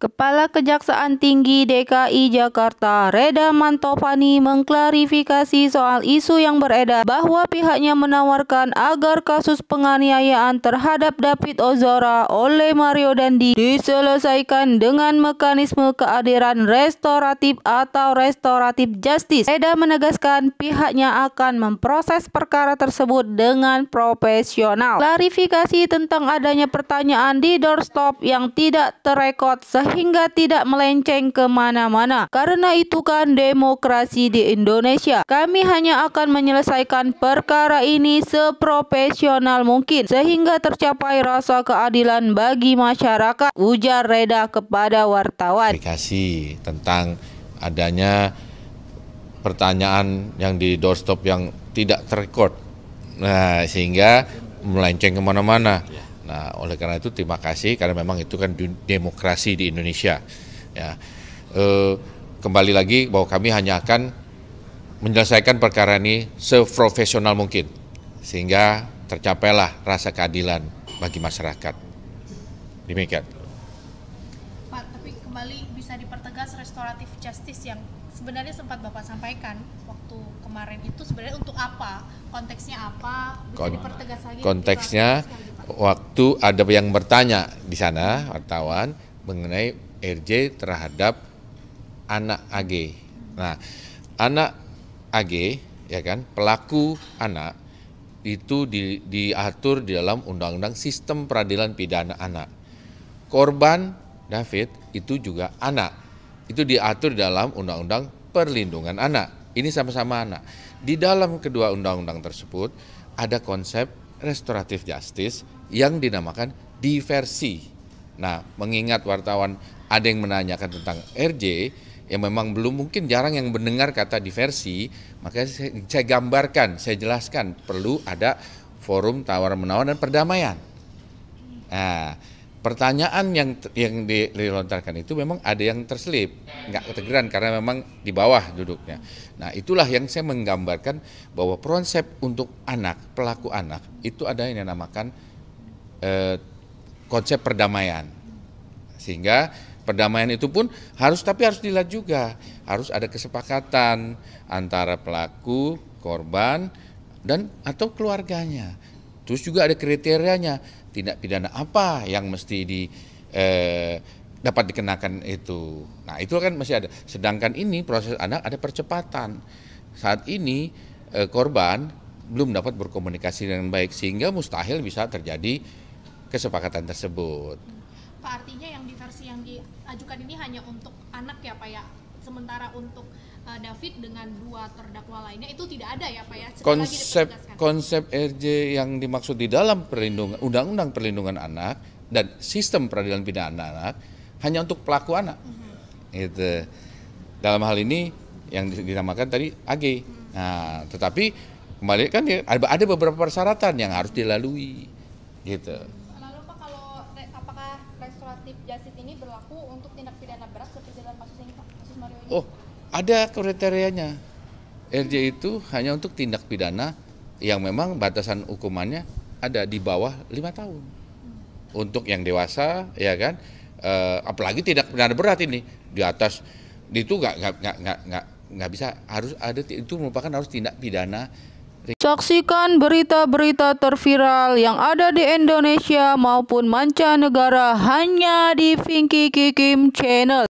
Kepala Kejaksaan Tinggi DKI Jakarta, Reda Mantovani, mengklarifikasi soal isu yang beredar bahwa pihaknya menawarkan agar kasus penganiayaan terhadap David Ozora oleh Mario Dandi diselesaikan dengan mekanisme keadilan restoratif atau restoratif justice. Reda menegaskan pihaknya akan memproses perkara tersebut dengan profesional. Klarifikasi tentang adanya pertanyaan di doorstop yang tidak terekod sehingga tidak melenceng kemana-mana. Karena itu kan demokrasi di Indonesia. Kami hanya akan menyelesaikan perkara ini seprofesional mungkin sehingga tercapai rasa keadilan bagi masyarakat, ujar Reda kepada wartawan. Klarifikasi tentang adanya pertanyaan yang di doorstop yang tidak terekod, sehingga melenceng kemana-mana. Nah, oleh karena itu terima kasih karena memang itu kan demokrasi di Indonesia. Ya, kembali lagi bahwa kami hanya akan menyelesaikan perkara ini seprofesional mungkin sehingga tercapailah rasa keadilan bagi masyarakat. Demikian. Pak, tapi kembali bisa dipertegas restoratif justice yang sebenarnya sempat Bapak sampaikan waktu kemarin itu sebenarnya untuk apa? Konteksnya apa? Bisa dipertegas lagi? Konteksnya waktu ada yang bertanya di sana wartawan mengenai RJ terhadap anak AG. Nah, anak AG ya kan, pelaku anak itu diatur di dalam Undang-Undang Sistem Peradilan Pidana Anak. Korban David itu juga anak. Itu diatur dalam Undang-Undang Perlindungan Anak. Ini sama-sama anak. Di dalam kedua undang-undang tersebut ada konsep restoratif justice yang dinamakan diversi. Nah, mengingat wartawan ada yang menanyakan tentang RJ, yang memang belum mungkin jarang yang mendengar kata diversi, maka saya gambarkan, saya jelaskan perlu ada forum tawar-menawar dan perdamaian. Nah, pertanyaan yang dilontarkan itu memang ada yang terselip, nggak ketegeran karena memang di bawah duduknya. Nah, itulah yang saya menggambarkan bahwa konsep untuk anak, pelaku anak, itu ada yang dinamakan konsep perdamaian. Sehingga perdamaian itu pun harus dilihat juga, harus ada kesepakatan antara pelaku, korban, dan atau keluarganya. Terus juga ada kriterianya, tindak pidana apa yang mesti dapat dikenakan itu. Nah, itu kan masih ada. Sedangkan ini proses anak ada percepatan. Saat ini korban belum dapat berkomunikasi dengan baik sehingga mustahil bisa terjadi kesepakatan tersebut. Pak, artinya yang diversi yang diajukan ini hanya untuk anak ya Pak ya? Sementara untuk David dengan dua terdakwa lainnya itu tidak ada ya Pak ya? Konsep RJ yang dimaksud di dalam Undang-Undang Perlindungan Anak dan Sistem Peradilan Pidana Anak hanya untuk pelaku anak. Gitu. Dalam hal ini yang dinamakan tadi AG. Nah, tetapi kembali kan ada beberapa persyaratan yang harus dilalui. Gitu. Lalu Pak, kalau apakah restoratif justice ini berlaku untuk tindak pidana berat seperti dalam kasus ini Pak? Kasus Mario ini? Oh, ada kriterianya. RJ itu hanya untuk tindak pidana yang memang batasan hukumannya ada di bawah 5 tahun. Untuk yang dewasa, ya kan, apalagi tindak pidana berat ini di atas itu nggak bisa, harus ada, itu merupakan harus tindak pidana. Saksikan berita-berita terviral yang ada di Indonesia maupun mancanegara hanya di Vinky Kikim Channel.